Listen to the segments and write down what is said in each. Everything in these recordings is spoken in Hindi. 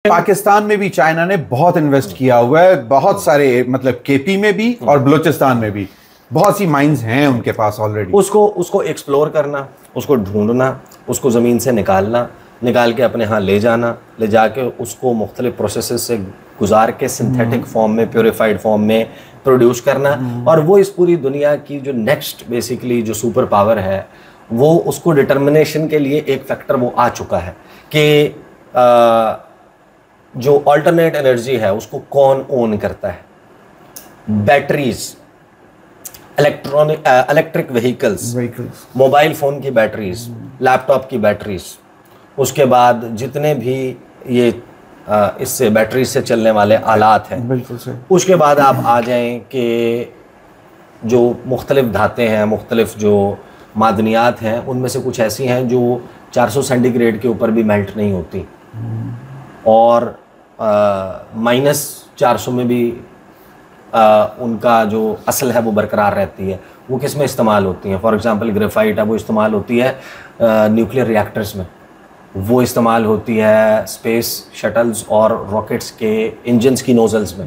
पाकिस्तान में भी चाइना ने बहुत इन्वेस्ट किया हुआ है, बहुत सारे मतलब केपी में भी और बलूचिस्तान में भी बहुत सी माइंस हैं उनके पास ऑलरेडी। उसको एक्सप्लोर करना, उसको ढूंढना, उसको ज़मीन से निकाल के अपने यहाँ ले जाना, ले जाके उसको मुख्तलिफ प्रोसेसेस से गुजार के सिंथेटिक फॉर्म में, प्योरीफाइड फॉर्म में प्रोड्यूस करना। और वो इस पूरी दुनिया की जो नेक्स्ट बेसिकली जो सुपर पावर है, वो उसको डिटर्मिनेशन के लिए एक फैक्टर वो आ चुका है कि जो अल्टरनेट एनर्जी है उसको कौन ओन करता है। Batteries, electric vehicles, mobile phone की बैटरीज, लैपटॉप की बैटरीज, उसके बाद जितने भी ये इससे बैटरी से चलने वाले आलात हैं, बिल्कुल सही। उसके बाद आप आ जाएं कि जो मुख्तलिफ धातें हैं, मुख्तलिफ जो मादनियात हैं, उनमें से कुछ ऐसी हैं जो 400 सेंटीग्रेड के ऊपर भी मेल्ट नहीं होती और -400 में भी उनका जो असल है वो बरकरार रहती है। वो किस में इस्तेमाल होती हैं? फॉर एग्जांपल ग्रेफाइट है, वो इस्तेमाल होती है न्यूक्लियर रिएक्टर्स में, वो इस्तेमाल होती है स्पेस शटल्स और रॉकेट्स के इंजन्स की नोजल्स में,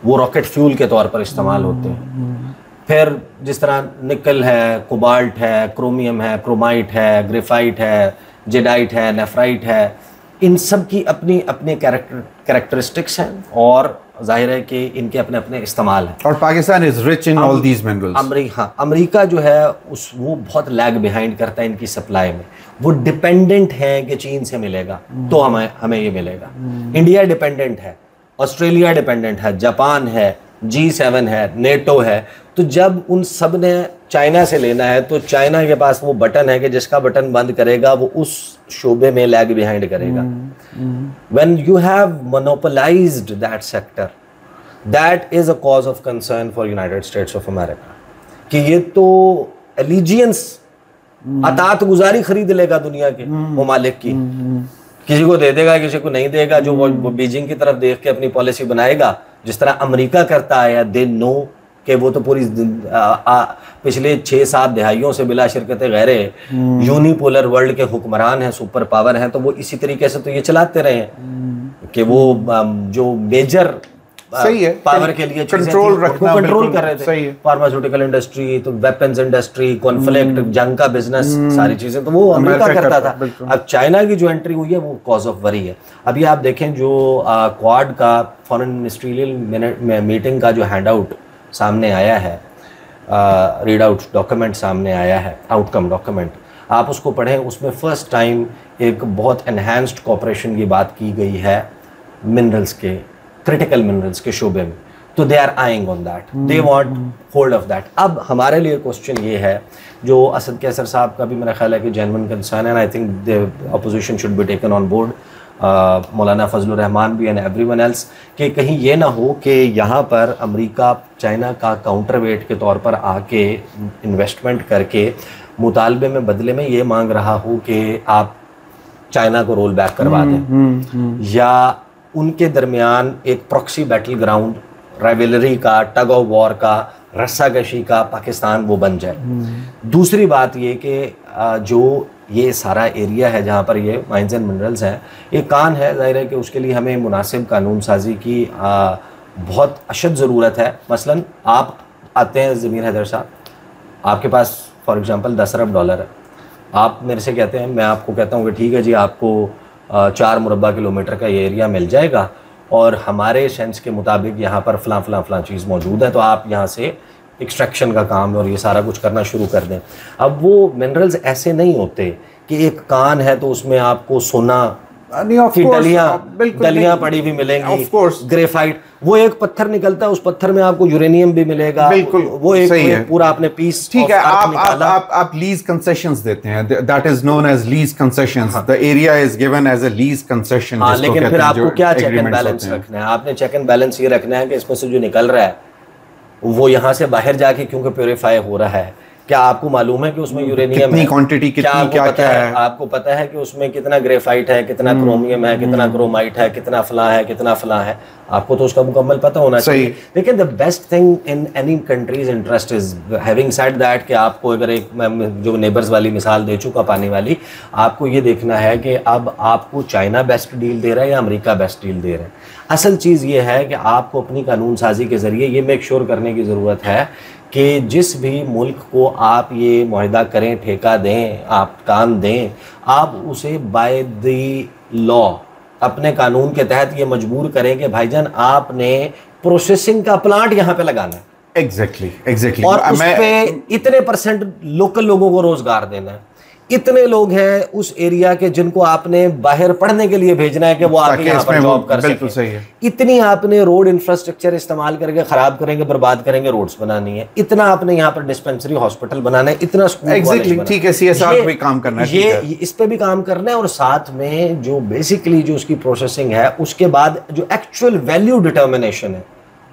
वो रॉकेट फ्यूल के तौर पर इस्तेमाल होते हैं। फिर जिस तरह निकल है, कोबाल्ट है, क्रोमियम है, क्रोमाइट है, ग्रेफाइट है, जेडाइट है, नेफ्राइट है, इन सब की अपनी अपनी कैरेक्टरिस्टिक्स हैं और जाहिर है कि इनके अपने अपने इस्तेमाल हैं। और Pakistan is rich in all these minerals. America जो है वो बहुत लैग बिहाइंड करता है इनकी सप्लाई में। वो डिपेंडेंट है कि चीन से मिलेगा तो हमें ये मिलेगा। इंडिया डिपेंडेंट है, ऑस्ट्रेलिया डिपेंडेंट है, जापान है, G7 है, नेटो है। तो जब उन सब ने चाइना से लेना है तो चाइना के पास वो बटन है कि जिसका बटन बंद करेगा वो उस शोबे में लैग बिहाइंड करेगा। When you have monopolized that sector, that is a cause of concern for United States of America कि ये तो allegiance, अतात गुजारी खरीद लेगा दुनिया के ममालिक की, किसी को दे देगा, किसी को नहीं देगा। जो वो बीजिंग की तरफ देख के अपनी पॉलिसी बनाएगा, जिस तरह अमेरिका करता है, दे नो कि वो तो पूरी पिछले 6-7 दहाइयों से बिला शिरकत गैरे यूनिपोलर वर्ल्ड के हुक्मरान हैं, सुपर पावर हैं। तो वो इसी तरीके से तो ये चलाते रहे हैं कि वो जो मेजर सही है पावर के लिए कंट्रोल रखना, कंट्रोल कर रहे थे। फार्मास्यूटिकल इंडस्ट्री, तो वेपन्स इंडस्ट्री, कॉन्फ्लिक्ट, जंग का बिजनेस, सारी चीजें तो वो अमेरिका करता था। अब चाइना की जो एंट्री हुई है वो कॉज ऑफ वरी है। अभी आप देखें जो क्वाड का फॉरेन मिनिस्ट्रियल मीटिंग का जो हैंडआउट सामने आया है, रीड आउट डॉक्यूमेंट सामने आया है, आउटकम डॉक्यूमेंट, आप उसको पढ़ें। उसमें फर्स्ट टाइम एक बहुत एनहांस्ड कोऑपरेशन की बात की गई है मिनरल्स के, क्रिटिकल मिनरल्स के शोबे में। तो they are eyeing on that, they want hold of that. अब हमारे लिए क्वेश्चन ये है, जो असद कैसर साहब का भी मेरा ख्याल है कि जेन्युइन कंसर्न है, I think the opposition should be taken on board, मौलाना फजलुर रहमान भी एंड एवरीवन एल्स, कि कहीं ये ना हो कि यहाँ पर अमेरिका चाइना का काउंटर वेट के तौर पर आके इन्वेस्टमेंट करके मुतालबे में बदले में ये मांग रहा हो कि आप चाइना को रोल बैक करवा दें, या उनके दरमियान एक प्रॉक्सी बैटल ग्राउंड, राइवलरी का, टग ऑफ वॉर का, रस्साकशी का पाकिस्तान वो बन जाए। दूसरी बात ये कि जो ये सारा एरिया है जहाँ पर ये माइंस एंड मिनरल्स हैं, ये कान है, जाहिर है कि उसके लिए हमें मुनासिब कानून साजी की बहुत अशद ज़रूरत है। मसलन आप आते हैं ज़मीर हैदर साहब, आपके पास फॉर एग्ज़ाम्पल 10 अरब डॉलर है, आप मेरे से कहते हैं, मैं आपको कहता हूँ कि ठीक है जी, आपको 4 मुरब्बा किलोमीटर का ये एरिया मिल जाएगा और हमारे सेंस के मुताबिक यहाँ पर फ़लाँ चीज़ मौजूद है, तो आप यहाँ से एक्सट्रैक्शन का काम और ये सारा कुछ करना शुरू कर दें। अब वो मिनरल्स ऐसे नहीं होते कि एक कान है तो उसमें आपको सोना की डलियाँ पड़ी भी मिलेंगी, ग्रेफाइट, वो एक पत्थर निकलता है, उस पत्थर में आपको यूरेनियम भी मिलेगा। बिल्कुल वो एक पूरा आपने पीस, ठीक है। आप लीज कंसेशंस देते हैं, that is known as lease concessions, the area is given as a lease concession. लेकिन फिर आपको क्या चेक एंड बैलेंस रखना है? आपने चेक एंड बैलेंस ये रखना है कि इसमें से जो निकल रहा है वो यहाँ से बाहर जाके क्योंकि प्योरीफाई हो रहा है, क्या आपको मालूम है कि उसमें यूरेनियम कितनी क्वांटिटी, कितनी क्या है? आपको पता है कि उसमें कितना ग्रेफाइट है, कितना क्रोमियम है, कितना क्रोमाइट है, कितना फला है, कितना फला है? आपको तो उसका मुकम्मल पता होना चाहिए। लेकिन the best thing in any countries interest is having said that कि आपको अगर एक, मैं जो नेबर्स वाली मिसाल दे चुका पानी वाली, आपको ये देखना है कि अब आपको चाइना बेस्ट डील दे रहा है या अमेरिका बेस्ट डील दे रहा है। असल चीज़ ये है कि आपको अपनी कानून साजी के ज़रिए ये मेक श्योर करने की ज़रूरत है कि जिस भी मुल्क को आप ये मुआहदा करें, ठेका दें, आप काम दें, आप उसे बाय द लॉ अपने कानून के तहत ये मजबूर करें कि भाईजान आपने प्रोसेसिंग का प्लांट यहाँ पे लगाना है। एग्जैक्टली और उस पे इतने % लोकल लोगों को रोजगार देना है। इतने लोग हैं उस एरिया के जिनको आपने बाहर पढ़ने के लिए भेजना है कि वो आके यहाँ पर जॉब कर सके। इतनी आपने रोड इंफ्रास्ट्रक्चर इस्तेमाल करके खराब करेंगे, बर्बाद करेंगे, रोड्स बनानी है। इतना आपने यहाँ पर डिस्पेंसरी, हॉस्पिटल बनाना है, इतना स्कूल, एग्जैक्टली, ठीक है, CSR पे काम करना है, ये इस पे भी काम करना है। और साथ में जो बेसिकली जो उसकी प्रोसेसिंग है, उसके बाद जो एक्चुअल वैल्यू डिटर्मिनेशन है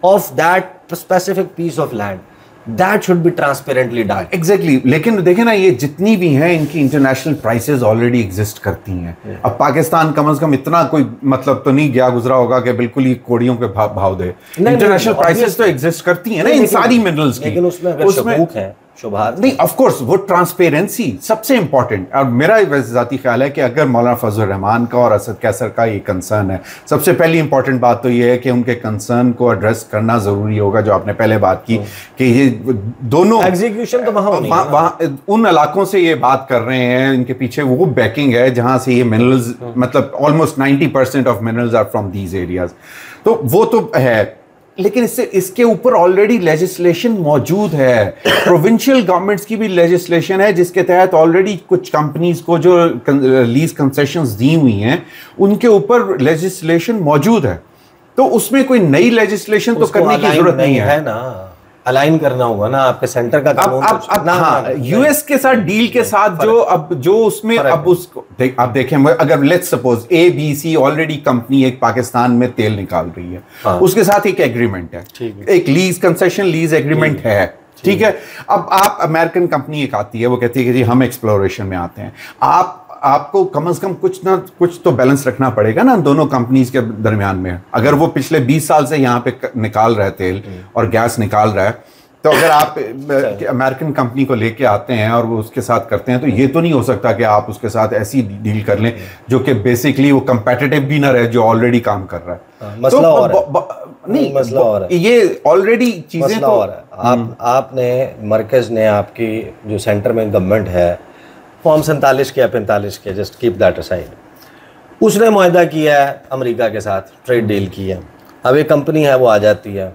of that specific piece of land, That should be transparently done. Exactly. लेकिन देखे ना, ये जितनी भी हैं इनकी इंटरनेशनल प्राइसेस ऑलरेडी एग्जिस्ट करती हैं। अब पाकिस्तान कम से कम इतना कोई मतलब तो नहीं गया गुजरा होगा कि बिल्कुल ही कोड़ियों के भाव दे। इंटरनेशनल प्राइसेस तो एग्जिस्ट करती हैं ना इन सारी मिनरल्स की। लेकिन उसमें अगर शकूक है, शुबहात नहीं, ऑफ कोर्स वो ट्रांसपेरेंसी सबसे इंपॉर्टेंट। और मेरा वैसे जाती ख्याल है कि अगर मौलाना फजल रहमान का और असद कैसर का ये कंसर्न है, सबसे पहली इंपॉर्टेंट बात तो ये है कि उनके कंसर्न को एड्रेस करना जरूरी होगा, जो आपने पहले बात की कि ये दोनों एग्जीक्यूशन तो वहाँ उन इलाकों से ये बात कर रहे हैं, इनके पीछे वो बैकिंग है जहां से ये मिनरल्स, मतलब almost 90% of minerals are from these areas. तो वो तो है, लेकिन इसके ऊपर ऑलरेडी लेजिस्लेशन मौजूद है। प्रोविंशियल गवर्नमेंट्स की भी लेजिस्लेशन है जिसके तहत ऑलरेडी कुछ कंपनीज को जो लीज कंसेशंस दी हुई हैं उनके ऊपर लेजिस्लेशन मौजूद है। तो उसमें कोई नई लेजिस्लेशन तो करने की जरूरत नहीं है ना, अलाइन करना होगा ना आपके सेंटर का कानून। हाँ, यूएस के साथ डील के साथ जो उसमें अब उसको आप देखें, अगर let's suppose ABC already company एक पाकिस्तान में तेल निकाल रही है, हाँ, उसके साथ एक एग्रीमेंट है, एक लीज कंसेशन लीज एग्रीमेंट है, ठीक है। अब आप अमेरिकन कंपनी एक आती है, वो कहती है कि जी हम एक्सप्लोरेशन में आते हैं। आपको कम से कम कुछ ना कुछ तो बैलेंस रखना पड़ेगा ना दोनों कंपनीज के दरमियान में। अगर वो पिछले 20 साल से यहाँ पे निकाल रहा है तेल और गैस निकाल रहा है, तो अगर आप अमेरिकन कंपनी को लेके आते हैं और वो उसके साथ करते हैं, तो ये तो नहीं हो सकता कि आप उसके साथ ऐसी डील कर लें जो कि बेसिकली वो कंपेटिटिव भी ना रहे जो ऑलरेडी काम कर रहा है। मसला और नहीं, मसला और है, ये ऑलरेडी चीजें तो आपने मरकज ने, आपकी जो सेंटर में गवर्नमेंट है, फॉर्म 47 के या 45 के, जस्ट कीप दैट असाइड, उसने मुआहदा किया है अमेरिका के साथ, ट्रेड डील की है। अब एक कंपनी है वो आ जाती है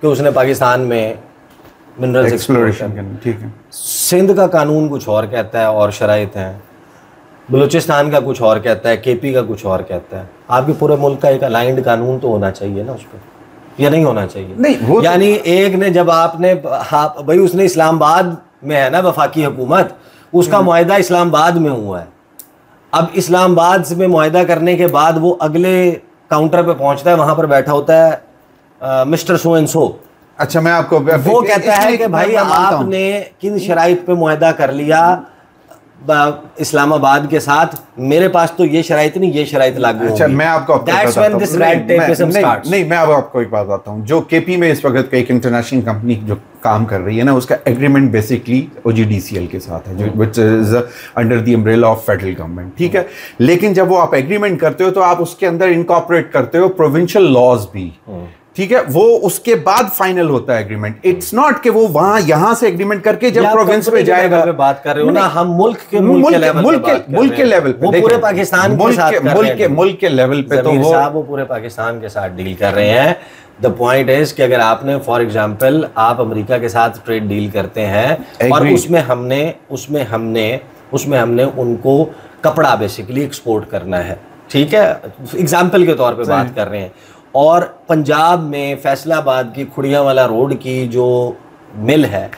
कि उसने पाकिस्तान में मिनरल्स एक्सप्लोरेशन करनी, ठीक है। सिंध का कानून कुछ और कहता है और शराइत हैं, बलूचिस्तान का कुछ और कहता है, KP का कुछ और कहता है। आपके पूरे मुल्क का एक अलाइंड कानून तो होना चाहिए ना उस पर, या नहीं होना चाहिए? नहीं, यानी एक ने जब आपने भाई, उसने इस्लामाबाद में है ना वफाकी हुकूमत, उसका मुआहदा इस्लामाबाद में हुआ है। अब इस्लामाबाद में मुआहदा करने के बाद वो अगले काउंटर पे पहुंचता है, वहां पर बैठा होता है मिस्टर सो एंड सो। अच्छा, मैं आपको वो कहता है कि भाई आपने किन शराइत पे मुआहदा कर लिया इस्लामाबाद के साथ, मेरे पास तो ये शराइत नहीं, ये शराइत लागू होगी। अच्छा, मैं आपको नहीं, मैं आपको एक बात बताता हूँ। जो KP में इस वक्त एक इंटरनेशनल कंपनी जो काम कर रही है ना, उसका एग्रीमेंट बेसिकली OGDCL के साथ है, जो which is under the umbrella of federal government, ठीक है। लेकिन जब वो आप एग्रीमेंट करते हो तो आप उसके अंदर इनकॉर्पोरेट करते हो प्रोविंशियल लॉज भी, ठीक है। वो उसके बाद फाइनल होता है एग्रीमेंट। इट्स नॉट कि वो वहां यहां से एग्रीमेंट करके जब प्रोविंस में जाएगा। बात कर रहे हो ना, हम मुल्क के लेवल पे, पूरे पाकिस्तान मुल्क के लेवल पे, तो वो पूरे पाकिस्तान के साथ डील कर रहे हैं। द पॉइंट इज कि अगर आपने फॉर एग्जांपल आप अमेरिका के साथ ट्रेड डील करते हैं और उसमें हमने उनको कपड़ा बेसिकली एक्सपोर्ट करना है, ठीक है, एग्जांपल के तौर पे बात कर रहे हैं, और पंजाब में फैसलाबाद की खुड़ियावाला रोड की जो मिल है,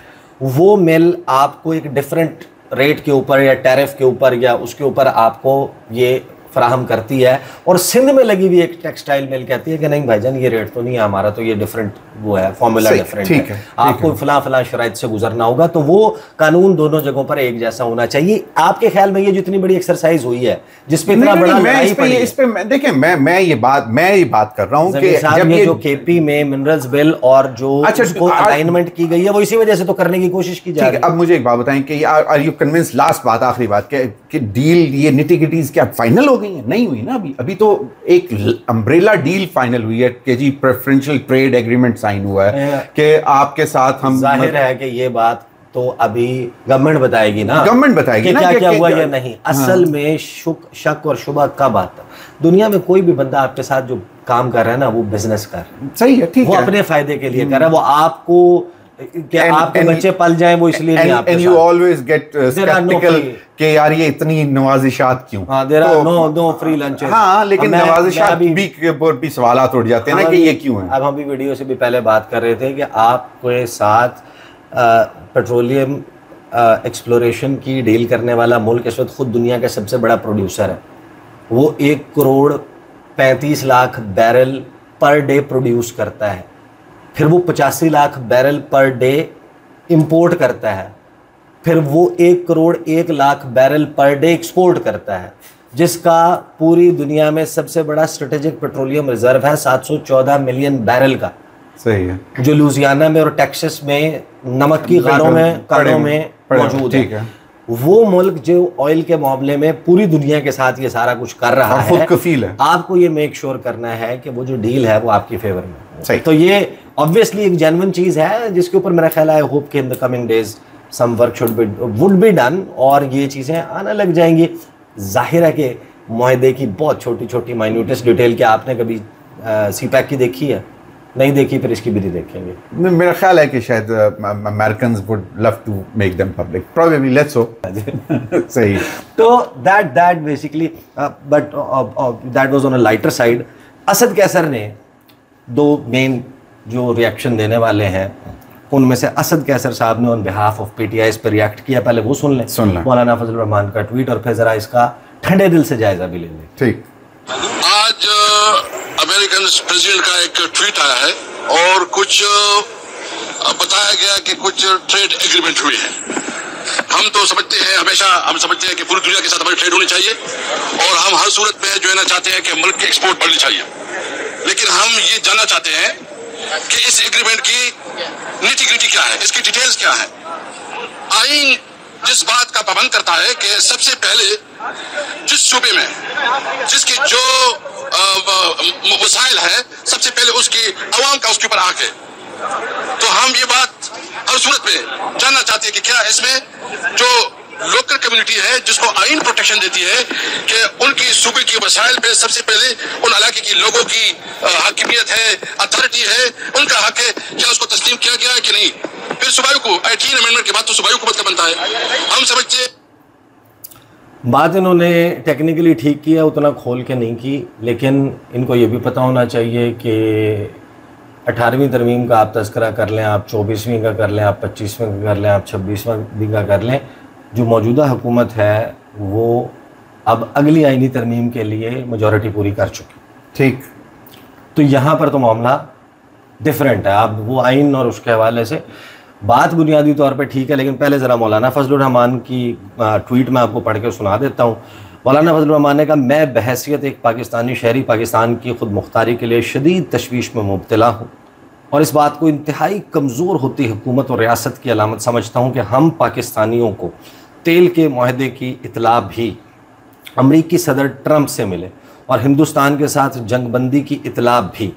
वो मिल आपको एक डिफरेंट रेट के ऊपर या टैरिफ के ऊपर या उसके ऊपर आपको ये फराहम करती है, और सिंध में लगी हुई एक टेक्सटाइल मिल कहती है कि नहीं भाईजान ये रेट तो नहीं है हमारा, तो ये डिफरेंट वो है, फॉर्मूला डिफरेंट है, आपको फलां शराइत से गुजरना होगा। तो वो कानून दोनों जगहों पर एक जैसा होना चाहिए। आपके ख्याल में ये जितनी बड़ी एक्सरसाइज हुई है जिसपे इतना बड़ा लड़ाई पड़ी है, इस पे देखिए मैं ये बात कर रहा हूं कि जब ये जो केपी में मिनरल्स बिल और जो उसको अलाइनमेंट की गई है वो इसी वजह से तो करने की कोशिश की जा रही है। अब मुझे एक बात बताएं कि आर यू कन्विंस, लास्ट बात आखिरी बात, कि डील ये निटी-ग्रिटीज क्या फाइनल हो गई है? नहीं हुई ना अभी तो एक अम्ब्रेला डील फाइनल हुई है कि जी प्रेफरेंशियल ट्रेड एग्रीमेंट साइन हुआ है कि आपके साथ हम, जाहिर है कि ये बात तो अभी गवर्नमेंट बताएगी ना, गवर्नमेंट बताएगी ना क्या हुआ या नहीं। असल में शक और शुबा कब आता? दुनिया में कोई भी बंदा आपके साथ जो काम कर रहा है ना वो बिजनेस कर रहा है, सही है, ठीक है, वो अपने फायदे के लिए कर रहा है, वो आपको क्या आपके बच्चे पल जाएं वो इसलिए नहीं आपके साथ। And you always get skeptical कि यार ये इतनी नवाजिशात क्यों? हाँ, there are no free lunches। हाँ, लेकिन नवाजिशात भी सवालात उठ जाते हैं ना कि ये क्यों है। अब हम भी वीडियो से भी पहले बात कर रहे थे कि आपके साथ पेट्रोलियम एक्सप्लोरेशन की डील करने वाला मुल्क इस वक्त खुद दुनिया का सबसे बड़ा प्रोड्यूसर है। वो 1 crore 35 lakh barrel per day produce करता है, फिर वो 85 lakh barrel per day import करता है, फिर वो 1 crore 1 lakh barrel per day export करता है, जिसका पूरी दुनिया में सबसे बड़ा स्ट्रेटेजिक पेट्रोलियम रिजर्व है 714 मिलियन बैरल का। सही है, जो लुजियाना में और टेक्सास में नमक की गारों में कानों में मौजूद है। वो मुल्क जो ऑयल के मामले में पूरी दुनिया के साथ ये सारा कुछ कर रहा है, खुद कफील है। आपको ये मेक श्योर करना है कि वो जो डील है वो आपकी फेवर में सही। तो ये ऑब्वियसली एक जेन्युइन चीज है जिसके ऊपर मेरा ख्याल है होप के in the coming days some work would be done और ये चीजें आने लग जाएंगी। जाहिर है कि मुआहदे की बहुत छोटी छोटी माइन्यूटेस्ट डिटेल क्या आपने कभी सीपैक की देखी है? नहीं देखी, फिर इसकी भी नहीं देखेंगे। मेरा ख्याल है कि शायद Americans would love to make them public, probably, let's hope. सही। तो that basically but that was on a lighter side. Asad Qaiser ने 2 मेन जो रिएक्शन देने वाले हैं उनमें से असद कैसर साहब ने ऑन बिहाफ ऑफ पीटीआई इस पर रिएक्ट किया। पहले वो सुन लें मौलाना फजल रहमान का ट्वीट और फिर जरा इसका ठंडे दिल से जायजा भी ले लें। ठीक। आज अमेरिकन प्रेसिडेंट का एक ट्वीट आया है और कुछ बताया गया कि कुछ ट्रेड एग्रीमेंट हुए हैं। हम तो समझते हैं, हमेशा हम समझते हैं कि पूरी दुनिया के साथ हमारी ट्रेड होनी चाहिए और हम हर सूरत में जो है ना चाहते हैं कि मुल्क की एक्सपोर्ट बढ़नी चाहिए। लेकिन हम ये जानना चाहते हैं कि इस एग्रीमेंट की निटी-ग्रिटी क्या है, इसकी डिटेल्स क्या है। आईन जिस बात का पाबंद करता है कि सबसे पहले जिस सूबे में जिसके जो वसाइल है सबसे पहले उसकी अवाम का उसके ऊपर हक है। तो हम ये बात हर सूरत में जानना चाहते हैं कि क्या इसमें जो लोकल कम्युनिटी है जिसको आइन प्रोटेक्शन देती है कि उनकी सूबे की वसाइल पे सबसे पहले उन इलाके की लोगों की हकीमियत है, अथॉरिटी है, उनका हक है, क्या उसको तस्लीम किया गया है कि नहीं। फिर सूबाई को 18 अमेंडमेंट के बाद तो सूबाई हुकूमत का बनता है। हम समझते बात इन्होंने टेक्निकली ठीक किया, उतना खोल के नहीं की, लेकिन इनको ये भी पता होना चाहिए कि 18वीं तरमीम का आप तस्करा कर लें, आप 24वीं का कर लें, आप 25वीं का कर लें, आप 26वीं का कर लें, जो मौजूदा हुकूमत है वो अब अगली आइनी तरमीम के लिए मेजॉरिटी पूरी कर चुकी। ठीक। तो यहाँ पर तो मामला डिफरेंट है। अब वो आइन और उसके हवाले से बात बुनियादी तौर पे ठीक है, लेकिन पहले ज़रा मौलाना फजलुर रहमान की ट्वीट में आपको पढ़ के सुना देता हूँ। मौलाना फजलुर रहमान ने कहा, मैं बहैसियत एक पाकिस्तानी शहरी पाकिस्तान की खुद मुख्तारी के लिए शदीद तशवीश में मुब्तला हूँ और इस बात को इंतहाई कमज़ोर होती हुकूमत और रियासत की अलामत समझता हूँ कि हम पाकिस्तानियों को तेल के मुआहदे की इतला भी अमरीकी सदर ट्रंप से मिले और हिंदुस्तान के साथ जंगबंदी की इतला भी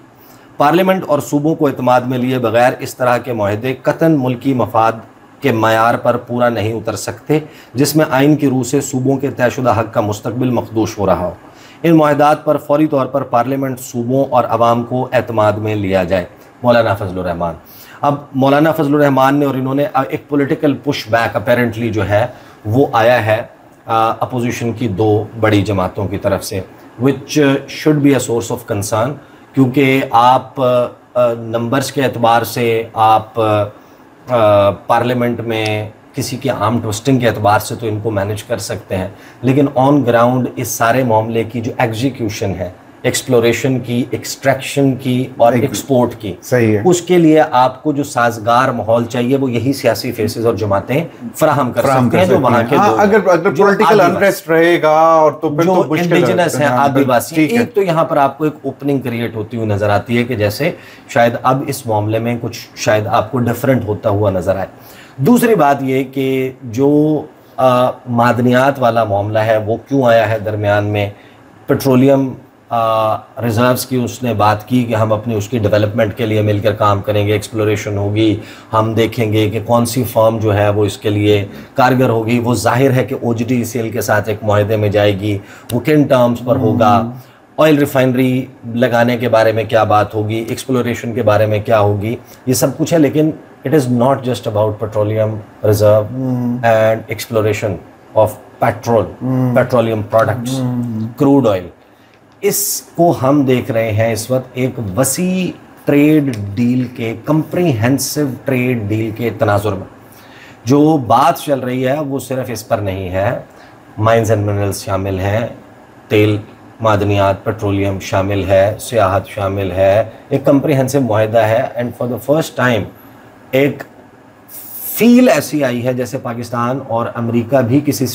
पार्लियामेंट और सूबों को एतमाद में लिए बगैर इस तरह के मुआहदे कतन मुल्की मफाद के मयार पर पूरा नहीं उतर सकते जिसमें आइन की रूह से सूबों के तयशुदा हक़ का मुस्तकबिल मखदूश हो रहा हो। इन मुआहदात पर फौरी तौर पर पार्लियामेंट, सूबों और अवाम को एतमाद में लिया जाए। मौलाना फजलुर रहमान। अब मौलाना फजलुर रहमान ने और इन्होंने एक पॉलिटिकल पुश बैक अपेरेंटली जो है वो आया है अपोजिशन की 2 बड़ी जमातों की तरफ से, which should be a source of concern, क्योंकि आप नंबर्स के एतबार से आप पार्लियामेंट में किसी के आर्म ट्विस्टिंग के एतबार से तो इनको मैनेज कर सकते हैं, लेकिन ऑन ग्राउंड इस सारे मामले की जो एग्जीक्यूशन है, एक्सप्लोरेशन की, एक्सट्रैक्शन की और एक्सपोर्ट की, सही है, उसके लिए आपको जो साजगार माहौल चाहिए वो यही सियासी फेसेस और जमातें फराहम कर सकते हैं जो वहाँ के लोग, अगर पॉलिटिकल अनरेस्ट रहेगा और तो फिर जो इंडिजिनस हैं आदिवासी, एक तो यहाँ पर आपको एक ओपनिंग क्रिएट होती हुई नजर आती है कि जैसे शायद अब इस मामले में कुछ शायद आपको डिफरेंट होता हुआ नजर आए। दूसरी बात ये कि जो मादनियात वाला मामला है वो क्यों आया है दरमियान में, पेट्रोलियम रिजर्व्स की उसने बात की कि हम अपनी उसकी डेवलपमेंट के लिए मिलकर काम करेंगे, एक्सप्लोरेशन होगी, हम देखेंगे कि कौन सी फर्म जो है वो इसके लिए कारगर होगी। वो जाहिर है कि OGTCL के साथ एक मुआहदे में जाएगी, वो किन टर्म्स पर होगा, ऑयल रिफाइनरी लगाने के बारे में क्या बात होगी, एक्सप्लोरेशन के बारे में क्या होगी, ये सब कुछ है। लेकिन it is not just about petroleum reserve and exploration of petroleum products, crude oil. इसको हम देख रहे हैं इस वक्त एक वसी ट्रेड डील के, कंप्रीहेंसिव ट्रेड डील के तनाजुर में। जो बात चल रही है वो सिर्फ इस पर नहीं है, माइंस एंड मिनरल्स शामिल हैं, तेल, मादनियात, पेट्रोलियम शामिल है, सियाहत शामिल है, एक कंप्रीहेंसिव मुआहदा है। And for the first time एक फील ऐसी आई है जैसे पाकिस्तान और अमेरिका भी किसी